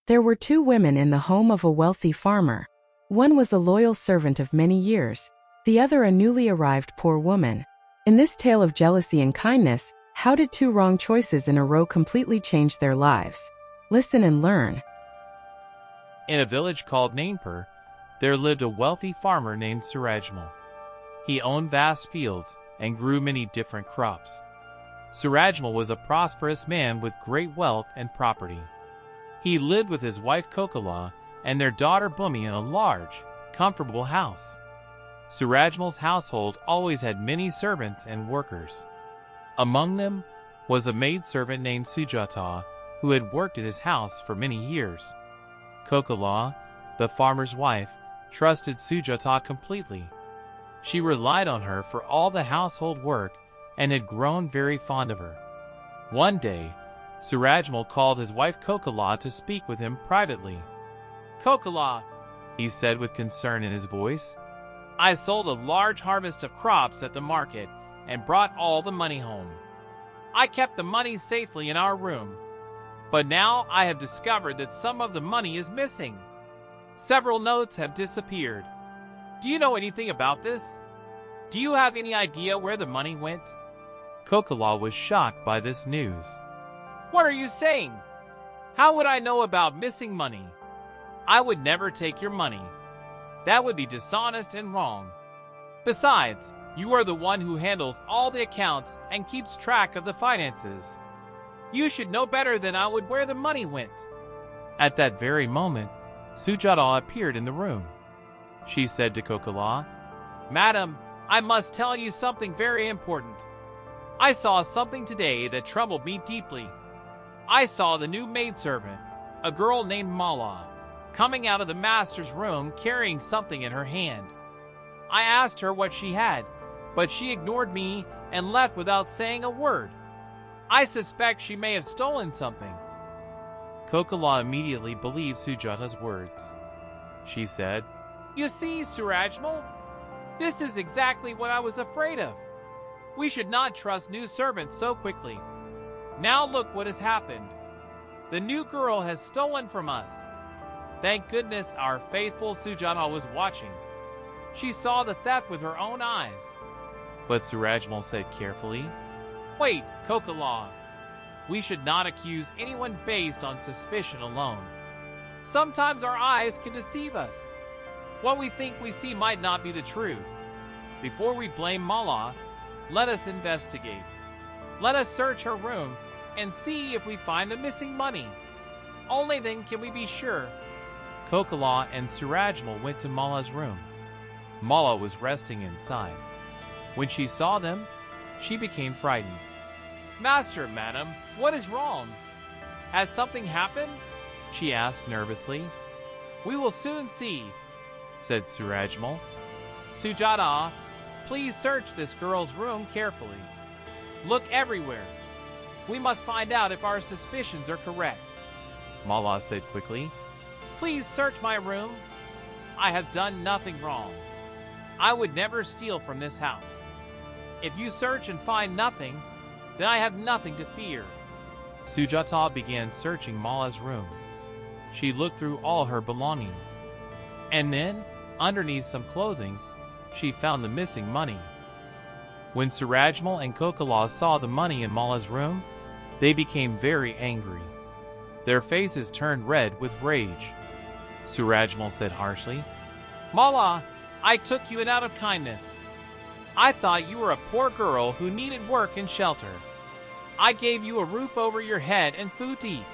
There were two women in the home of a wealthy farmer. One was a loyal servant of many years, the other a newly arrived poor woman. In this tale of jealousy and kindness, how did two wrong choices in a row completely change their lives? Listen and learn. In a village called Nainpur, there lived a wealthy farmer named Surajmal. He owned vast fields and grew many different crops. Surajmal was a prosperous man with great wealth and property. He lived with his wife Kokila and their daughter Bhumi in a large, comfortable house. Surajmal's household always had many servants and workers. Among them was a maidservant named Sujata, who had worked at his house for many years. Kokila, the farmer's wife, trusted Sujata completely. She relied on her for all the household work and had grown very fond of her. One day, Surajmal called his wife Kokila to speak with him privately. "Kokila," he said with concern in his voice, "I sold a large harvest of crops at the market and brought all the money home. I kept the money safely in our room, but now I have discovered that some of the money is missing. Several notes have disappeared. Do you know anything about this? Do you have any idea where the money went?" Kokila was shocked by this news. "What are you saying? How would I know about missing money? I would never take your money. That would be dishonest and wrong. Besides, you are the one who handles all the accounts and keeps track of the finances. You should know better than I would where the money went." At that very moment, Sujata appeared in the room. She said to Kokila, "Madam, I must tell you something very important. I saw something today that troubled me deeply. I saw the new maidservant, a girl named Mala, coming out of the master's room carrying something in her hand. I asked her what she had, but she ignored me and left without saying a word. I suspect she may have stolen something." Kokila immediately believed Sujata's words. She said, "You see, Surajmal, this is exactly what I was afraid of. We should not trust new servants so quickly. Now look what has happened. The new girl has stolen from us. Thank goodness our faithful Sujata was watching. She saw the theft with her own eyes." But Surajmal said carefully, "Wait, Kokila. We should not accuse anyone based on suspicion alone. Sometimes our eyes can deceive us. What we think we see might not be the truth. Before we blame Mala, let us investigate. Let us search her room and see if we find the missing money. Only then can we be sure." Kokila and Surajmal went to Mala's room. Mala was resting inside. When she saw them, she became frightened. "Master, madam, what is wrong? Has something happened?" she asked nervously. "We will soon see," said Surajmal. "Sujata, please search this girl's room carefully. Look everywhere. We must find out if our suspicions are correct." Mala said quickly, "Please search my room. I have done nothing wrong. I would never steal from this house. If you search and find nothing, then I have nothing to fear." Sujata began searching Mala's room. She looked through all her belongings. And then, underneath some clothing, she found the missing money. When Surajmal and Kokila saw the money in Mala's room, they became very angry. Their faces turned red with rage. Surajmal said harshly, "Mala, I took you in out of kindness. I thought you were a poor girl who needed work and shelter. I gave you a roof over your head and food to eat.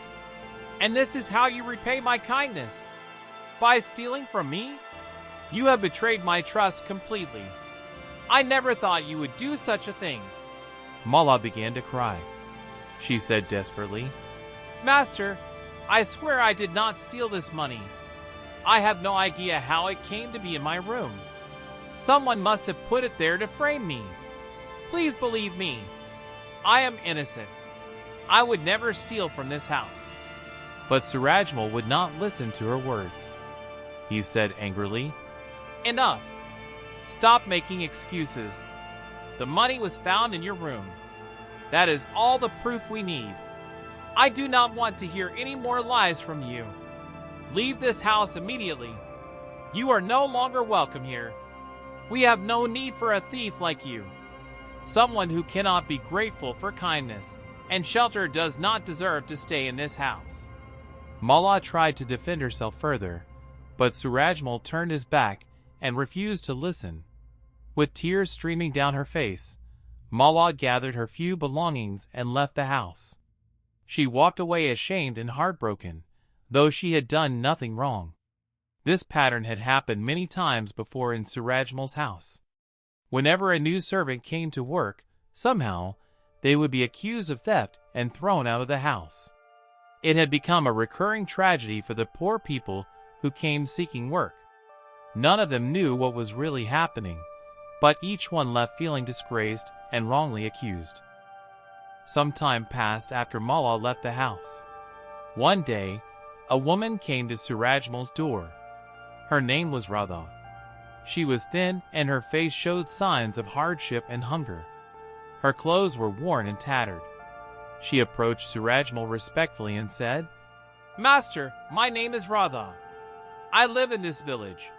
And this is how you repay my kindness? By stealing from me? You have betrayed my trust completely. I never thought you would do such a thing." Mala began to cry. She said desperately, "Master, I swear I did not steal this money. I have no idea how it came to be in my room. Someone must have put it there to frame me. Please believe me. I am innocent. I would never steal from this house." But Surajmal would not listen to her words. He said angrily, "Enough. Stop making excuses. The money was found in your room. That is all the proof we need. I do not want to hear any more lies from you." Leave this house immediately. You are no longer welcome here. We have no need for a thief like you. Someone who cannot be grateful for kindness and shelter does not deserve to stay in this house." Mala tried to defend herself further, but Surajmal turned his back and refused to listen. With tears streaming down her face, Mala gathered her few belongings and left the house. She walked away ashamed and heartbroken, though she had done nothing wrong. This pattern had happened many times before in Surajmal's house. Whenever a new servant came to work, somehow they would be accused of theft and thrown out of the house. It had become a recurring tragedy for the poor people who came seeking work. None of them knew what was really happening, but each one left feeling disgraced and wrongly accused. Some time passed after Mala left the house. One day, a woman came to Surajmal's door. Her name was Radha. She was thin and her face showed signs of hardship and hunger. Her clothes were worn and tattered. She approached Surajmal respectfully and said, "Master, my name is Radha. I live in this village.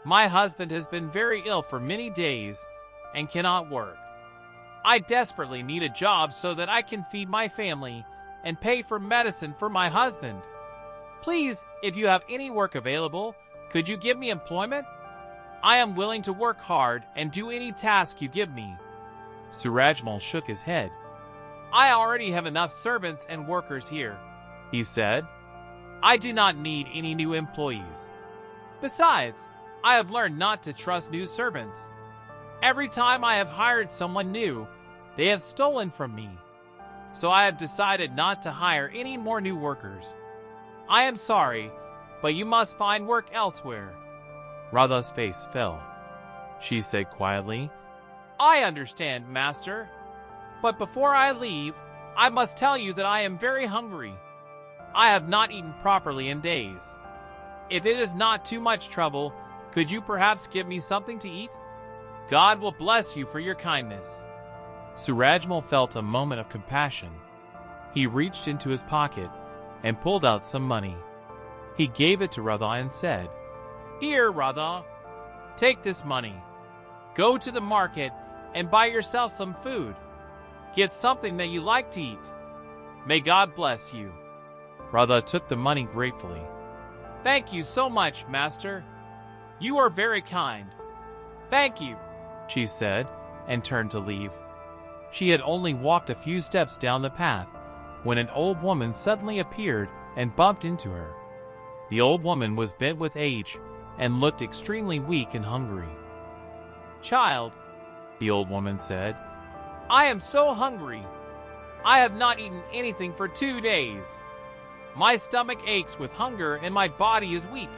My husband has been very ill for many days and cannot work. I desperately need a job so that I can feed my family and pay for medicine for my husband. Please, if you have any work available, could you give me employment? I am willing to work hard and do any task you give me." Surajmal shook his head. "I already have enough servants and workers here," he said. "I do not need any new employees. Besides, I have learned not to trust new servants. Every time I have hired someone new, they have stolen from me. So I have decided not to hire any more new workers. I am sorry, but you must find work elsewhere." Radha's face fell. She said quietly, "I understand, Master. But before I leave, I must tell you that I am very hungry. I have not eaten properly in days. If it is not too much trouble, could you perhaps give me something to eat? God will bless you for your kindness." Surajmal felt a moment of compassion. He reached into his pocket and pulled out some money. He gave it to Radha and said, "Here, Radha, take this money. Go to the market and buy yourself some food. Get something that you like to eat. May God bless you." Radha took the money gratefully. "Thank you so much, Master. You are very kind. Thank you," she said, and turned to leave. She had only walked a few steps down the path when an old woman suddenly appeared and bumped into her. The old woman was bent with age and looked extremely weak and hungry. "Child," the old woman said, "I am so hungry. I have not eaten anything for 2 days. My stomach aches with hunger and my body is weak.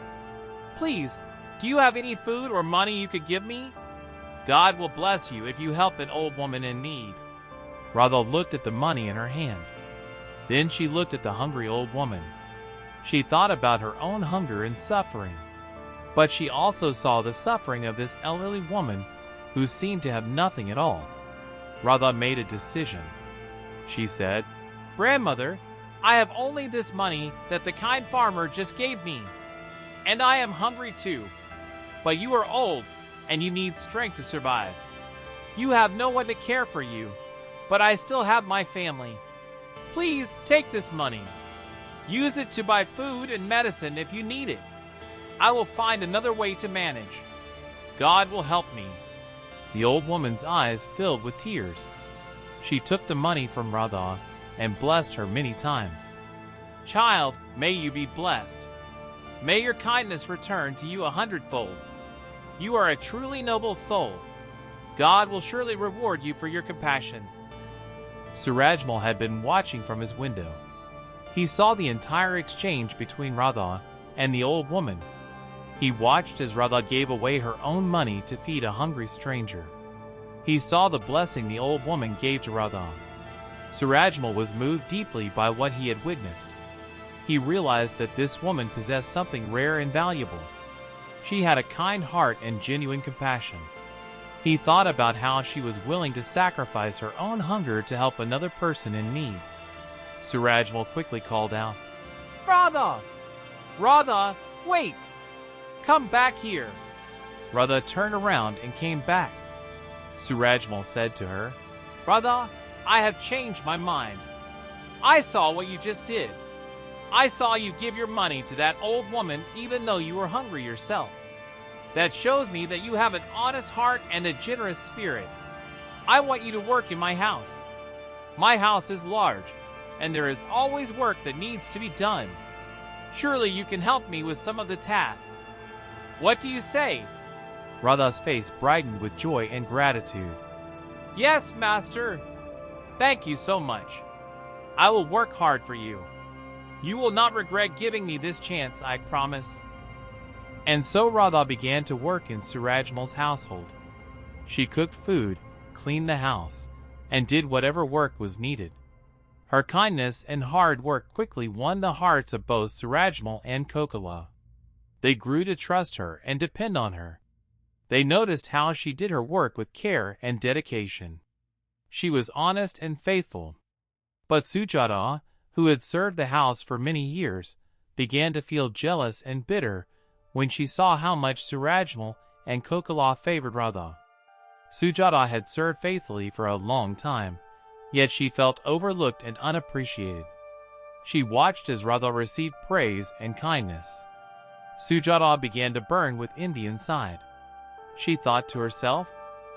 Please, do you have any food or money you could give me? God will bless you if you help an old woman in need." Radha looked at the money in her hand. Then she looked at the hungry old woman. She thought about her own hunger and suffering. But she also saw the suffering of this elderly woman who seemed to have nothing at all. Radha made a decision. She said, "Grandmother, I have only this money that the kind farmer just gave me. And I am hungry too. But you are old and you need strength to survive. You have no one to care for you, but I still have my family. Please take this money. Use it to buy food and medicine if you need it. I will find another way to manage. God will help me." The old woman's eyes filled with tears. She took the money from Radha and blessed her many times. "Child, may you be blessed. May your kindness return to you 100-fold. You are a truly noble soul. God will surely reward you for your compassion." Surajmal had been watching from his window. He saw the entire exchange between Radha and the old woman. He watched as Radha gave away her own money to feed a hungry stranger. He saw the blessing the old woman gave to Radha. Surajmal was moved deeply by what he had witnessed. He realized that this woman possessed something rare and valuable. She had a kind heart and genuine compassion. He thought about how she was willing to sacrifice her own hunger to help another person in need. Surajmal quickly called out, "Radha! Radha, wait! Come back here! Radha turned around and came back. Surajmal said to her, Radha, I have changed my mind. I saw what you just did. I saw you give your money to that old woman even though you were hungry yourself. That shows me that you have an honest heart and a generous spirit. I want you to work in my house. My house is large, and there is always work that needs to be done. Surely you can help me with some of the tasks. What do you say? Radha's face brightened with joy and gratitude. Yes, master. Thank you so much. I will work hard for you. You will not regret giving me this chance, I promise. And so Radha began to work in Surajmal's household. She cooked food, cleaned the house, and did whatever work was needed. Her kindness and hard work quickly won the hearts of both Surajmal and Kokila. They grew to trust her and depend on her. They noticed how she did her work with care and dedication. She was honest and faithful. But Sujata, who had served the house for many years, began to feel jealous and bitter when she saw how much Surajmal and Kokila favored Radha. Sujata had served faithfully for a long time, yet she felt overlooked and unappreciated. She watched as Radha received praise and kindness. Sujata began to burn with envy inside. She thought to herself,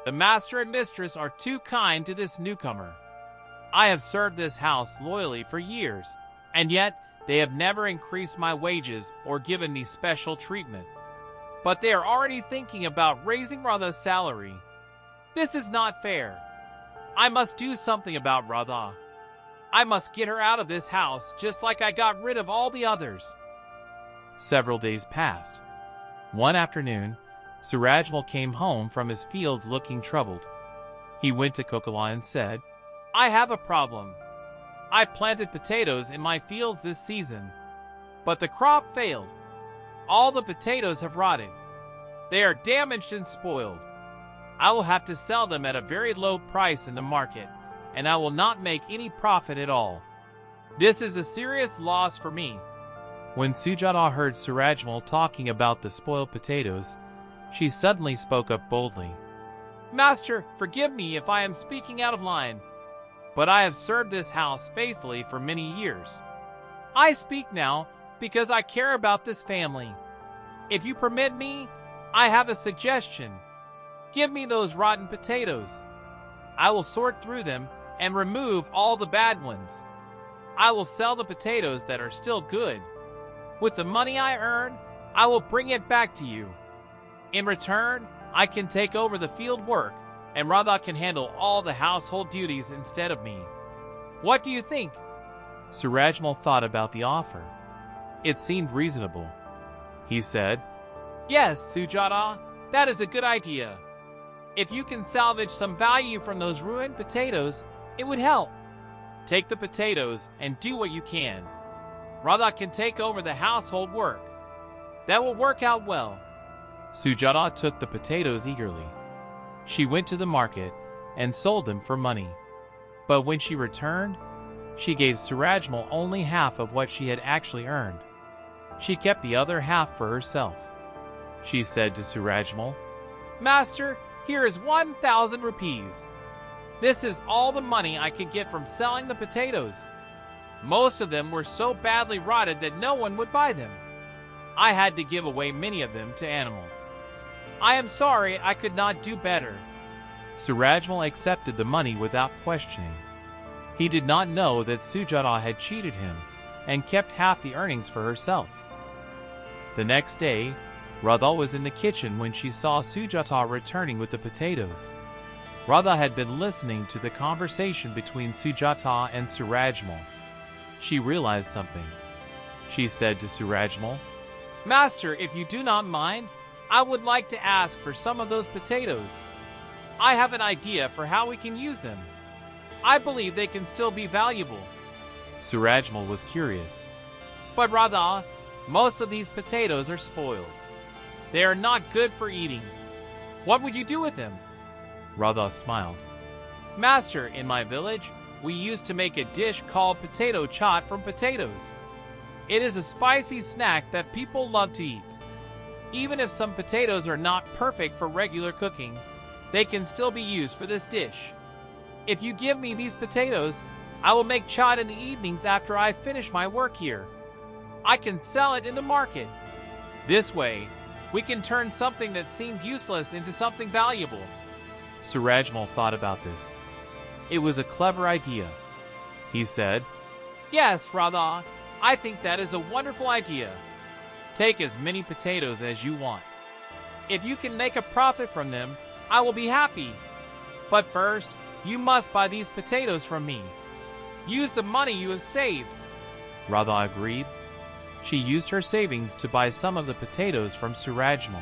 the master and mistress are too kind to this newcomer. I have served this house loyally for years, and yet they have never increased my wages or given me special treatment. But they are already thinking about raising Radha's salary. This is not fair. I must do something about Radha. I must get her out of this house just like I got rid of all the others. Several days passed. One afternoon, Surajmal came home from his fields looking troubled. He went to Kokila and said, I have a problem. I planted potatoes in my fields this season, but the crop failed. All the potatoes have rotted. They are damaged and spoiled. I will have to sell them at a very low price in the market, and I will not make any profit at all. This is a serious loss for me. When Sujata heard Surajmal talking about the spoiled potatoes, she suddenly spoke up boldly. Master, forgive me if I am speaking out of line, but I have served this house faithfully for many years. I speak now because I care about this family. If you permit me, I have a suggestion. Give me those rotten potatoes. I will sort through them and remove all the bad ones. I will sell the potatoes that are still good. With the money I earn, I will bring it back to you. In return, I can take over the field work, and Radha can handle all the household duties instead of me. What do you think? Surajmal thought about the offer. It seemed reasonable. He said, Yes, Sujata, that is a good idea. If you can salvage some value from those ruined potatoes, it would help. Take the potatoes and do what you can. Radha can take over the household work. That will work out well. Sujata took the potatoes eagerly. She went to the market and sold them for money. But when she returned, she gave Surajmal only half of what she had actually earned. She kept the other half for herself. She said to Surajmal, Master, here is 1,000 rupees. This is all the money I could get from selling the potatoes. Most of them were so badly rotted that no one would buy them. I had to give away many of them to animals. I am sorry I could not do better. Surajmal accepted the money without questioning. He did not know that Sujata had cheated him and kept half the earnings for herself. The next day, Radha was in the kitchen when she saw Sujata returning with the potatoes. Radha had been listening to the conversation between Sujata and Surajmal. She realized something. She said to Surajmal, Master, if you do not mind, I would like to ask for some of those potatoes. I have an idea for how we can use them. I believe they can still be valuable. Surajmal was curious. But Radha, most of these potatoes are spoiled. They are not good for eating. What would you do with them? Radha smiled. Master, in my village, we used to make a dish called potato chaat from potatoes. It is a spicy snack that people love to eat. Even if some potatoes are not perfect for regular cooking, they can still be used for this dish. If you give me these potatoes, I will make chaat in the evenings after I finish my work here. I can sell it in the market. This way, we can turn something that seemed useless into something valuable. Surajmal thought about this. It was a clever idea. He said, "Yes, Radha, I think that is a wonderful idea. Take as many potatoes as you want. If you can make a profit from them, I will be happy. But first, you must buy these potatoes from me. Use the money you have saved." Radha agreed. She used her savings to buy some of the potatoes from Surajmal.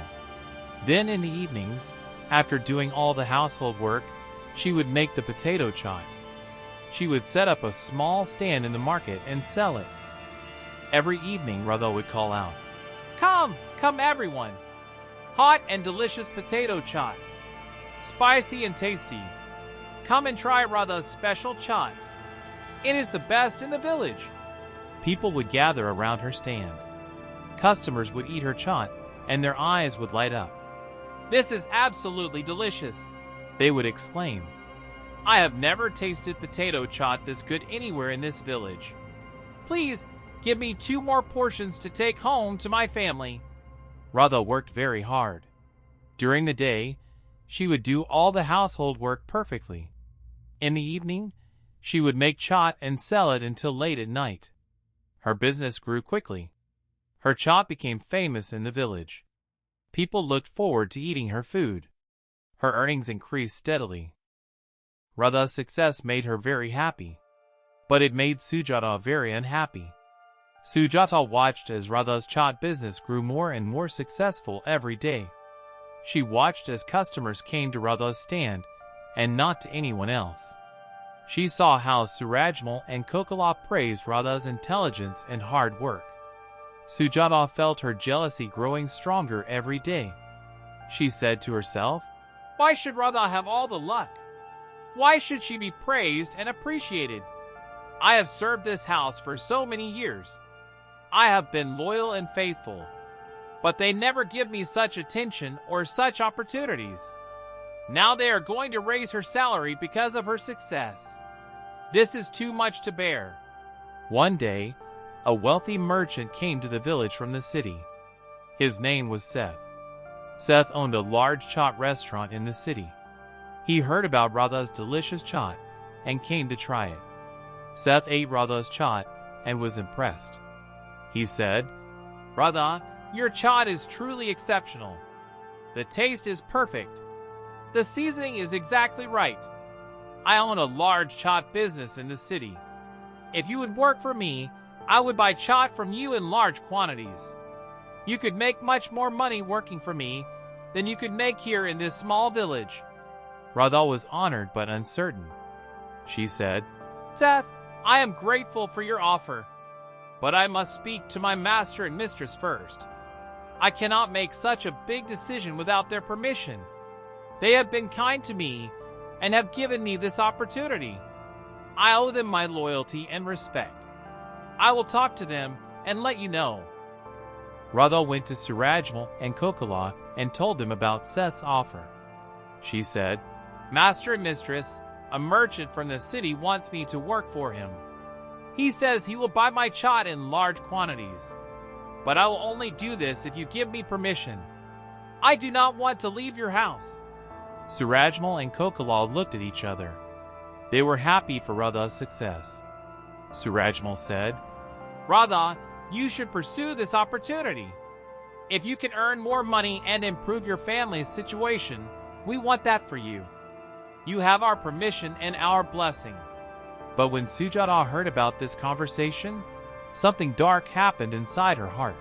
Then in the evenings, after doing all the household work, she would make the potato chaat. She would set up a small stand in the market and sell it. Every evening, Radha would call out, "Come, come everyone! Hot and delicious potato chaat. Spicy and tasty. Come and try Radha's special chaat. It is the best in the village." People would gather around her stand. Customers would eat her chaat, and their eyes would light up. "This is absolutely delicious," they would exclaim. "I have never tasted potato chaat this good anywhere in this village. Please give me 2 more portions to take home to my family." Radha worked very hard. During the day, she would do all the household work perfectly. In the evening, she would make chaat and sell it until late at night. Her business grew quickly. Her chaat became famous in the village. People looked forward to eating her food. Her earnings increased steadily. Radha's success made her very happy, but it made Sujata very unhappy. Sujata watched as Radha's chaat business grew more and more successful every day. She watched as customers came to Radha's stand and not to anyone else. She saw how Surajmal and Kokila praised Radha's intelligence and hard work. Sujata felt her jealousy growing stronger every day. She said to herself, "Why should Radha have all the luck? Why should she be praised and appreciated? I have served this house for so many years. I have been loyal and faithful, but they never give me such attention or such opportunities. Now they are going to raise her salary because of her success. This is too much to bear." One day, a wealthy merchant came to the village from the city. His name was Seth. Seth owned a large chaat restaurant in the city. He heard about Radha's delicious chaat and came to try it. Seth ate Radha's chaat and was impressed. He said, "Radha, your chaat is truly exceptional. The taste is perfect. The seasoning is exactly right. I own a large chaat business in the city. If you would work for me, I would buy chaat from you in large quantities. You could make much more money working for me than you could make here in this small village." Radha was honored but uncertain. She said, "Seth, I am grateful for your offer, but I must speak to my master and mistress first. I cannot make such a big decision without their permission. They have been kind to me and have given me this opportunity. I owe them my loyalty and respect. I will talk to them and let you know." Radha went to Surajmal and Kokila and told them about Seth's offer. She said, "Master and mistress, a merchant from the city wants me to work for him. He says he will buy my chaat in large quantities, but I will only do this if you give me permission. I do not want to leave your house." Surajmal and Kokila looked at each other. They were happy for Radha's success. Surajmal said, "Radha, you should pursue this opportunity. If you can earn more money and improve your family's situation, we want that for you. You have our permission and our blessing." But when Sujata heard about this conversation, something dark happened inside her heart.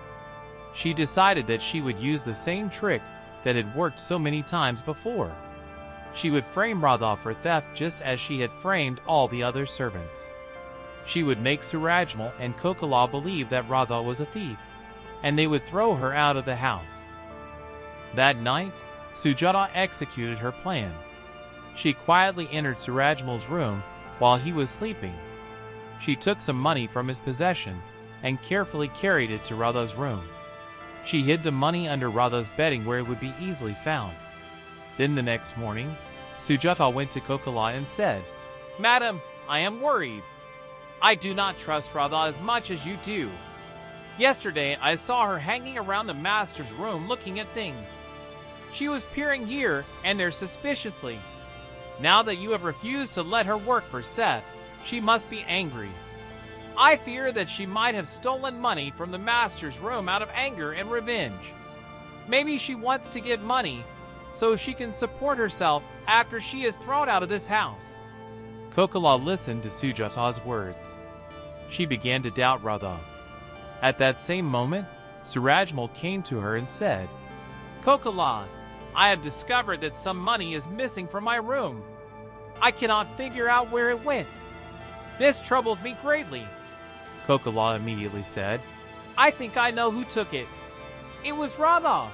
She decided that she would use the same trick that had worked so many times before. She would frame Radha for theft just as she had framed all the other servants. She would make Surajmal and Kokila believe that Radha was a thief, and they would throw her out of the house. That night, Sujata executed her plan. She quietly entered Surajmal's room while he was sleeping. She took some money from his possession and carefully carried it to Radha's room. She hid the money under Radha's bedding where it would be easily found. Then the next morning, Sujata went to Kokila and said, "Madam, I am worried. I do not trust Radha as much as you do. Yesterday, I saw her hanging around the master's room looking at things. She was peering here and there suspiciously. Now that you have refused to let her work for Seth, she must be angry. I fear that she might have stolen money from the master's room out of anger and revenge. Maybe she wants to get money so she can support herself after she is thrown out of this house." Kokila listened to Sujata's words. She began to doubt Radha. At that same moment, Surajmal came to her and said, "Kokila, I have discovered that some money is missing from my room. I cannot figure out where it went. This troubles me greatly." Kokila immediately said, "I think I know who took it. It was Radha.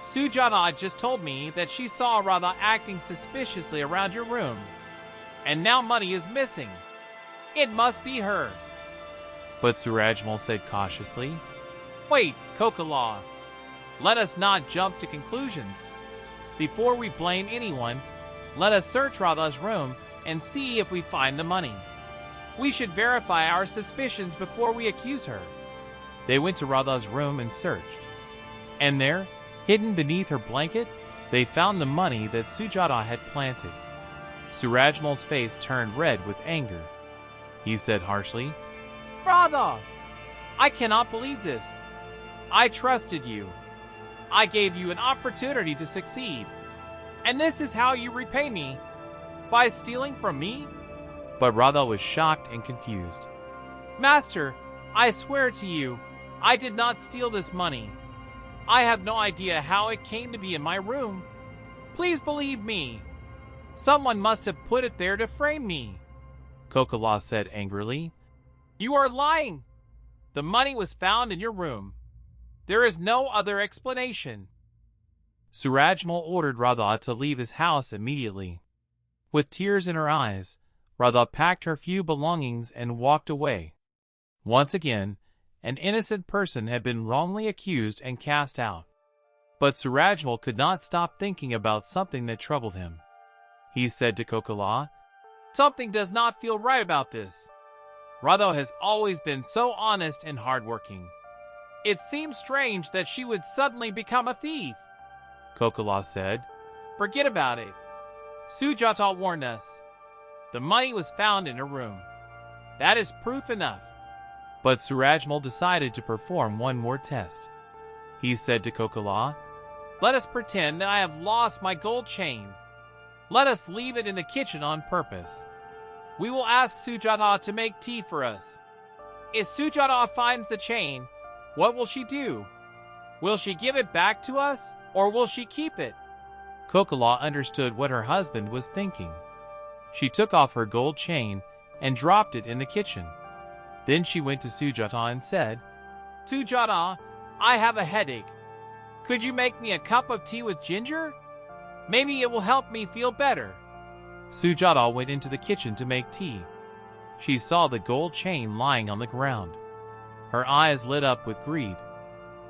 Sujata just told me that she saw Radha acting suspiciously around your room, and now money is missing. It must be her." But Surajmal said cautiously, "Wait, Kokila. Let us not jump to conclusions. Before we blame anyone, let us search Radha's room and see if we find the money. We should verify our suspicions before we accuse her." They went to Radha's room and searched. And there, hidden beneath her blanket, they found the money that Sujata had planted. Surajmal's face turned red with anger. He said harshly, "Radha, I cannot believe this. I trusted you. I gave you an opportunity to succeed. And this is how you repay me? By stealing from me?" But Radha was shocked and confused. "Master, I swear to you, I did not steal this money. I have no idea how it came to be in my room. Please believe me. Someone must have put it there to frame me." Kokila said angrily, "You are lying. The money was found in your room. There is no other explanation." Surajmal ordered Radha to leave his house immediately. With tears in her eyes, Radha packed her few belongings and walked away. Once again, an innocent person had been wrongly accused and cast out. But Surajmal could not stop thinking about something that troubled him. He said to Kokila, "Something does not feel right about this. Radha has always been so honest and hardworking. It seems strange that she would suddenly become a thief." Kokila said, "Forget about it. Sujata warned us. The money was found in her room. That is proof enough." But Surajmal decided to perform one more test. He said to Kokila, "Let us pretend that I have lost my gold chain. Let us leave it in the kitchen on purpose. We will ask Sujata to make tea for us. If Sujata finds the chain, what will she do? Will she give it back to us, or will she keep it?" Kokila understood what her husband was thinking. She took off her gold chain and dropped it in the kitchen. Then she went to Sujata and said, "Sujata, I have a headache. Could you make me a cup of tea with ginger? Maybe it will help me feel better." Sujata went into the kitchen to make tea. She saw the gold chain lying on the ground. Her eyes lit up with greed.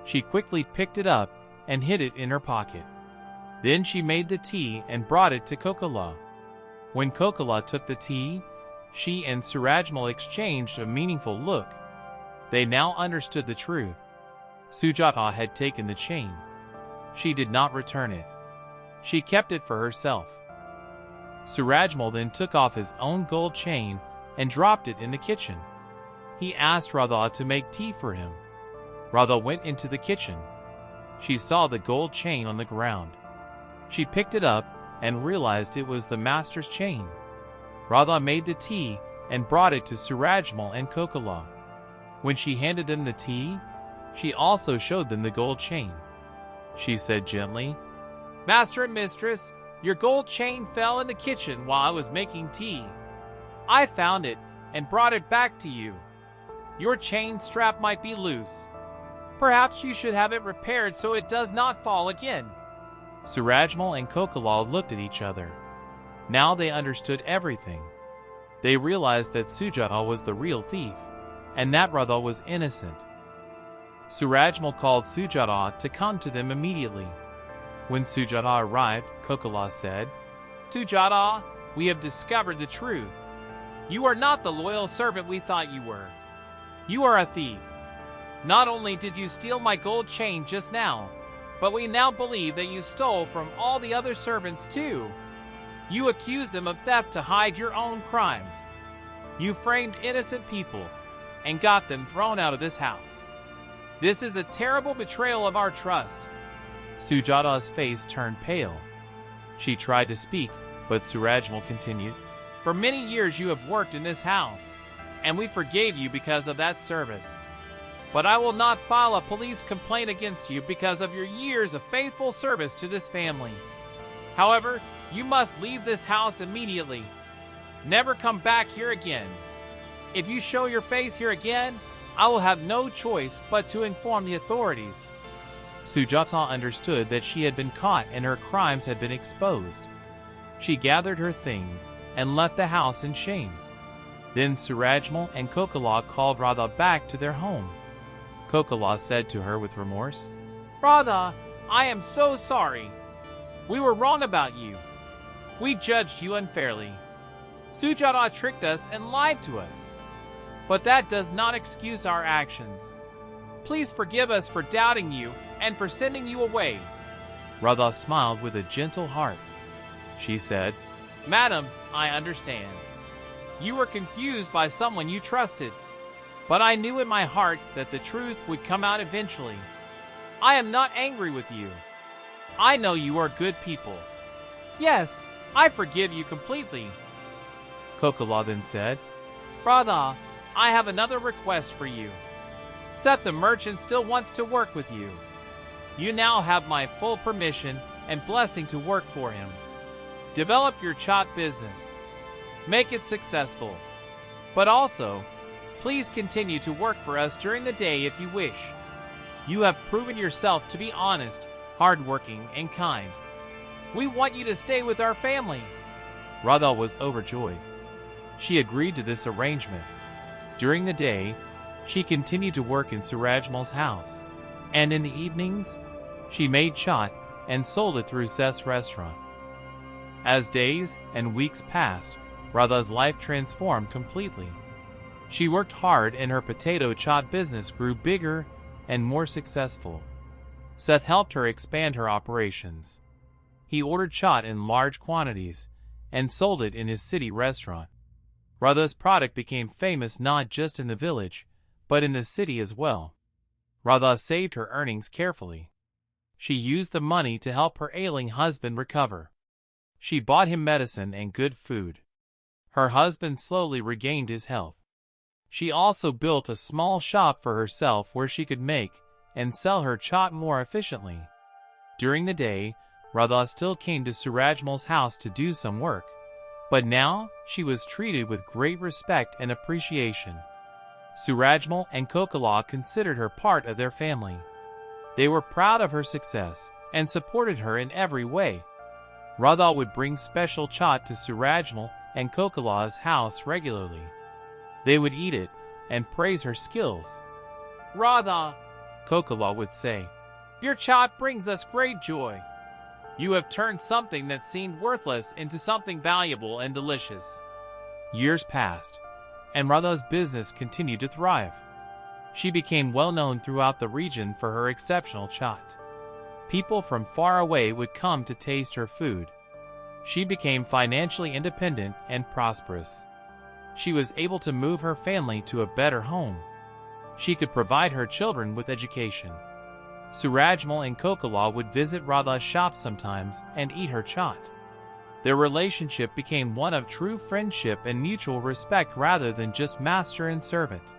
She quickly picked it up and hid it in her pocket. Then she made the tea and brought it to Kokila. When Kokila took the tea, she and Surajmal exchanged a meaningful look. They now understood the truth. Sujata had taken the chain. She did not return it. She kept it for herself. Surajmal then took off his own gold chain and dropped it in the kitchen. He asked Radha to make tea for him. Radha went into the kitchen. She saw the gold chain on the ground. She picked it up and realized it was the master's chain. Radha made the tea and brought it to Surajmal and Kokila. When she handed them the tea, she also showed them the gold chain. She said gently, "Master and mistress, your gold chain fell in the kitchen while I was making tea. I found it and brought it back to you. Your chain strap might be loose. Perhaps you should have it repaired so it does not fall again." Surajmal and Kokila looked at each other. Now they understood everything. They realized that Sujata was the real thief. and that Radha was innocent. Surajmal called Sujata to come to them immediately. When Sujata arrived, Kokila said, "Sujata, we have discovered the truth. You are not the loyal servant we thought you were. You are a thief. Not only did you steal my gold chain just now, but we now believe that you stole from all the other servants too. You accused them of theft to hide your own crimes. You framed innocent people and got them thrown out of this house. This is a terrible betrayal of our trust." Sujata's face turned pale. She tried to speak, but Surajmal continued, "For many years you have worked in this house, and we forgave you because of that service. But I will not file a police complaint against you because of your years of faithful service to this family. However, you must leave this house immediately. Never come back here again. If you show your face here again, I will have no choice but to inform the authorities." Sujata understood that she had been caught and her crimes had been exposed. She gathered her things and left the house in shame. Then Surajmal and Kokila called Radha back to their home. Kokila said to her with remorse, "Radha, I am so sorry. We were wrong about you. We judged you unfairly. Sujata tricked us and lied to us. But that does not excuse our actions. Please forgive us for doubting you and for sending you away." Radha smiled with a gentle heart. She said, "Madam, I understand. You were confused by someone you trusted, but I knew in my heart that the truth would come out eventually. I am not angry with you. I know you are good people. Yes, I forgive you completely." Kokila then said, "Radha, I have another request for you. Seth the merchant still wants to work with you. You now have my full permission and blessing to work for him. Develop your chaat business. Make it successful. But also, please continue to work for us during the day if you wish. You have proven yourself to be honest, hardworking, and kind. We want you to stay with our family." Radha was overjoyed. She agreed to this arrangement. During the day, she continued to work in Surajmal's house, and in the evenings, she made chaat and sold it through Seth's restaurant. As days and weeks passed, Radha's life transformed completely. She worked hard and her potato chaat business grew bigger and more successful. Seth helped her expand her operations. He ordered chaat in large quantities and sold it in his city restaurant. Radha's product became famous not just in the village, but in the city as well. Radha saved her earnings carefully. She used the money to help her ailing husband recover. She bought him medicine and good food. Her husband slowly regained his health. She also built a small shop for herself where she could make and sell her chaat more efficiently. During the day, Radha still came to Surajmal's house to do some work, but now she was treated with great respect and appreciation. Surajmal and Kokila considered her part of their family. They were proud of her success and supported her in every way. Radha would bring special chaat to Surajmal and Kokila's house regularly. They would eat it and praise her skills. "Radha," Kokila would say, "your chaat brings us great joy. You have turned something that seemed worthless into something valuable and delicious." Years passed, and Radha's business continued to thrive. She became well known throughout the region for her exceptional chaat. People from far away would come to taste her food. She became financially independent and prosperous. She was able to move her family to a better home. She could provide her children with education. Surajmal and Kokila would visit Radha's shop sometimes and eat her chaat. Their relationship became one of true friendship and mutual respect rather than just master and servant.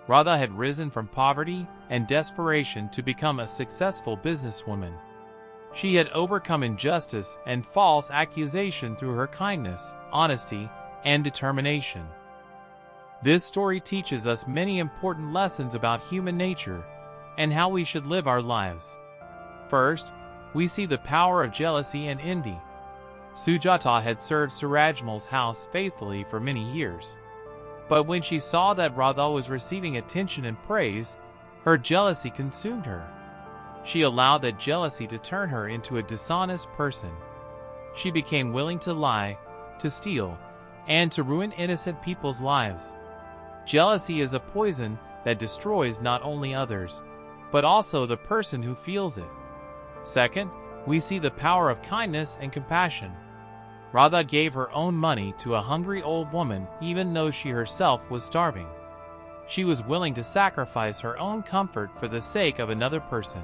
Radha had risen from poverty and desperation to become a successful businesswoman. She had overcome injustice and false accusation through her kindness, honesty, and determination. This story teaches us many important lessons about human nature and how we should live our lives. First, we see the power of jealousy and envy. Sujata had served Surajmal's house faithfully for many years. But when she saw that Radha was receiving attention and praise, her jealousy consumed her. She allowed that jealousy to turn her into a dishonest person. She became willing to lie, to steal, and to ruin innocent people's lives. Jealousy is a poison that destroys not only others, but also the person who feels it. Second, we see the power of kindness and compassion. Radha gave her own money to a hungry old woman even though she herself was starving. She was willing to sacrifice her own comfort for the sake of another person.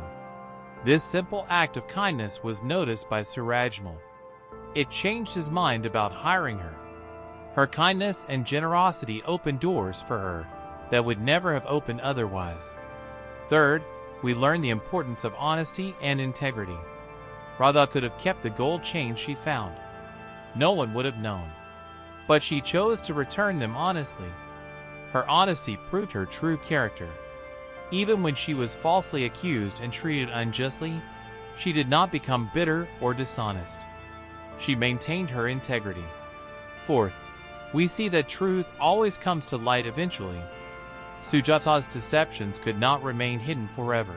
This simple act of kindness was noticed by Surajmal. It changed his mind about hiring her. Her kindness and generosity opened doors for her that would never have opened otherwise. Third, we learn the importance of honesty and integrity. Radha could have kept the gold chains she found. No one would have known. But she chose to return them honestly. Her honesty proved her true character. Even when she was falsely accused and treated unjustly, she did not become bitter or dishonest. She maintained her integrity. Fourth, we see that truth always comes to light eventually. Sujata's deceptions could not remain hidden forever.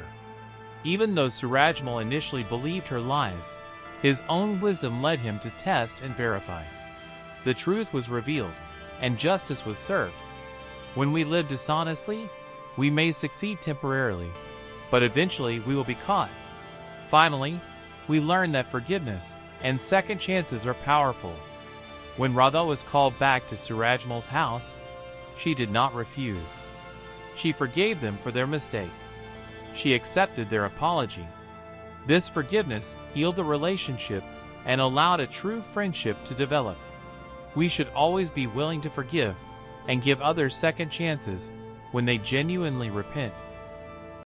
Even though Surajmal initially believed her lies, his own wisdom led him to test and verify. The truth was revealed, and justice was served. When we live dishonestly, we may succeed temporarily, but eventually we will be caught. Finally, we learn that forgiveness and second chances are powerful. When Radha was called back to Surajmal's house, she did not refuse. She forgave them for their mistake. She accepted their apology. This forgiveness healed the relationship and allowed a true friendship to develop. We should always be willing to forgive and give others second chances when they genuinely repent.